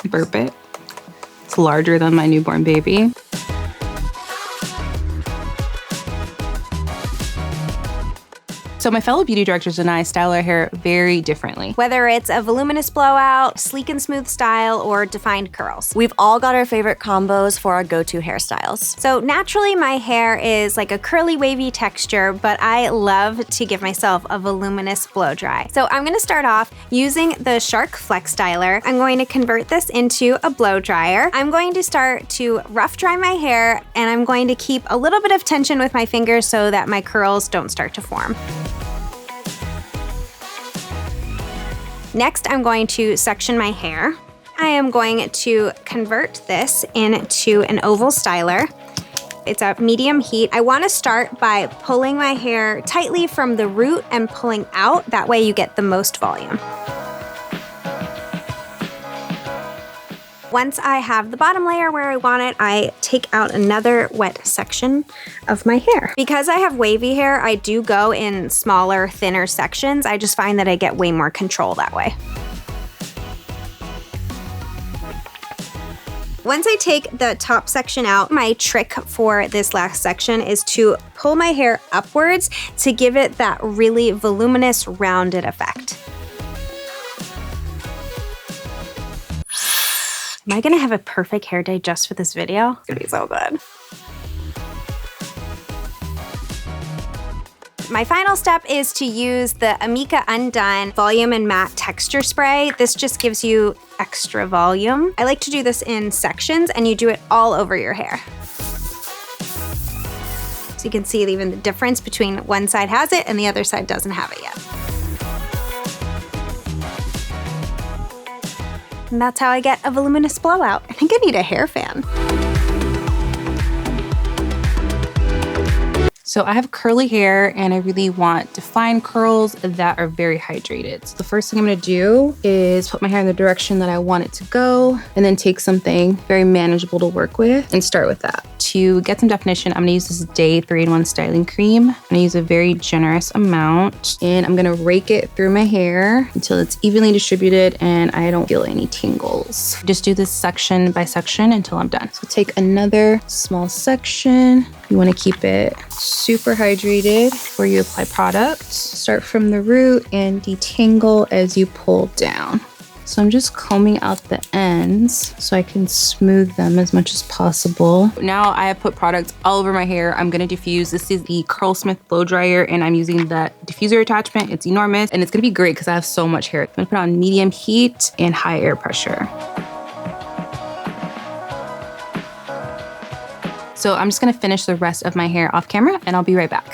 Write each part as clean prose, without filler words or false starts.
burp it. It's larger than my newborn baby. So my fellow beauty directors and I style our hair very differently. Whether it's a voluminous blowout, sleek and smooth style, or defined curls. We've all got our favorite combos for our go-to hairstyles. So naturally my hair is like a curly wavy texture, but I love to give myself a voluminous blow dry. So I'm gonna start off using the Shark FlexStyler. I'm going to convert this into a blow dryer. I'm going to start to rough dry my hair, and I'm going to keep a little bit of tension with my fingers so that my curls don't start to form. Next, I'm going to section my hair. I am going to convert this into an oval styler. It's a medium heat. I want to start by pulling my hair tightly from the root and pulling out. That way you get the most volume. Once I have the bottom layer where I want it, I take out another wet section of my hair. Because I have wavy hair, I do go in smaller, thinner sections. I just find that I get way more control that way. Once I take the top section out, my trick for this last section is to pull my hair upwards to give it that really voluminous, rounded effect. Am I gonna have a perfect hair day just for this video? It's gonna be so good. My final step is to use the Amika Un.Done Volume and Matte Texture Spray. This just gives you extra volume. I like to do this in sections, and you do it all over your hair. So you can see even the difference between one side has it and the other side doesn't have it yet. And that's how I get a voluminous blowout. I think I need a hair fan. So I have curly hair and I really want defined curls that are very hydrated. So the first thing I'm gonna do is put my hair in the direction that I want it to go, and then take something very manageable to work with and start with that. To get some definition, I'm gonna use this Day 3-in-1 styling cream. I'm gonna use a very generous amount, and I'm gonna rake it through my hair until it's evenly distributed and I don't feel any tingles. Just do this section by section until I'm done. So take another small section. You wanna keep it super hydrated before you apply product. Start from the root and detangle as you pull down. So I'm just combing out the ends so I can smooth them as much as possible. Now I have put product all over my hair. I'm gonna diffuse. This is the Curlsmith blow dryer, and I'm using the diffuser attachment. It's enormous, and it's gonna be great because I have so much hair. I'm gonna put on medium heat and high air pressure. So I'm just gonna finish the rest of my hair off camera, and I'll be right back.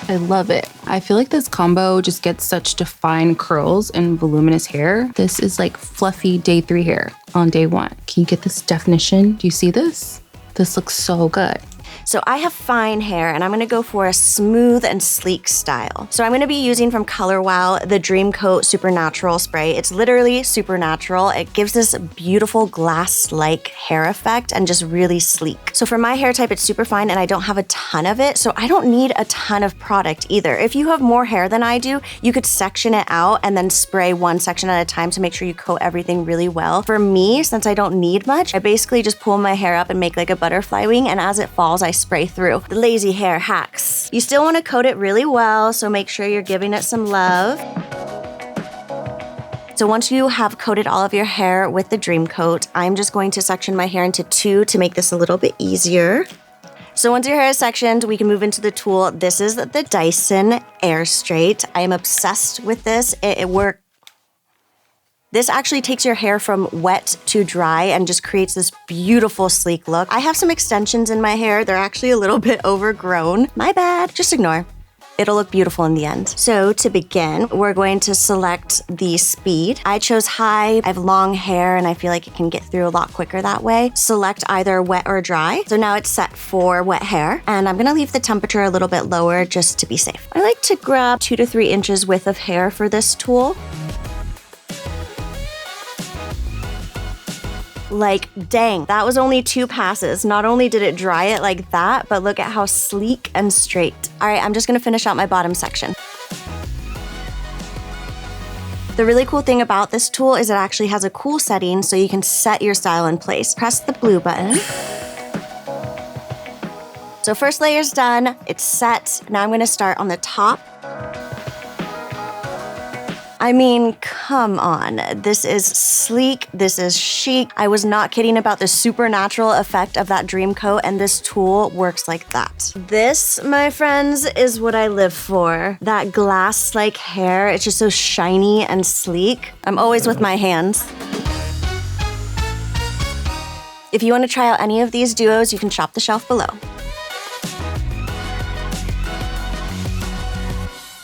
I love it. I feel like this combo just gets such defined curls and voluminous hair. This is like fluffy day 3 hair on day 1. Can you get this definition? Do you see this? This looks so good. So I have fine hair, and I'm gonna go for a smooth and sleek style. So I'm gonna be using from Color Wow the Dream Coat Supernatural Spray. It's literally supernatural. It gives this beautiful glass-like hair effect and just really sleek. So for my hair type, it's super fine, and I don't have a ton of it, so I don't need a ton of product either. If you have more hair than I do, you could section it out and then spray one section at a time to make sure you coat everything really well. For me, since I don't need much, I basically just pull my hair up and make like a butterfly wing, and as it falls, I spray through. The lazy hair hacks. You still want to coat it really well, so make sure you're giving it some love. So once you have coated all of your hair with the Dream Coat, I'm just going to section my hair into 2 to make this a little bit easier. So once your hair is sectioned, we can move into the tool. This is the Dyson Airstrait. I am obsessed with this. It works. This actually takes your hair from wet to dry and just creates this beautiful sleek look. I have some extensions in my hair. They're actually a little bit overgrown. My bad, just ignore. It'll look beautiful in the end. So to begin, we're going to select the speed. I chose high. I have long hair and I feel like it can get through a lot quicker that way. Select either wet or dry. So now it's set for wet hair, and I'm gonna leave the temperature a little bit lower just to be safe. I like to grab 2 to 3 inches width of hair for this tool. Like, dang, that was only 2 passes. Not only did it dry it like that, but look at how sleek and straight. All right, I'm just gonna finish out my bottom section. The really cool thing about this tool is it actually has a cool setting so you can set your style in place. Press the blue button. So first layer's done, it's set. Now I'm gonna start on the top. I mean, come on. This is sleek, this is chic. I was not kidding about the supernatural effect of that dream coat, and this tool works like that. This, my friends, is what I live for. That glass-like hair, it's just so shiny and sleek. I'm always with my hands. If you want to try out any of these duos, you can shop the shelf below.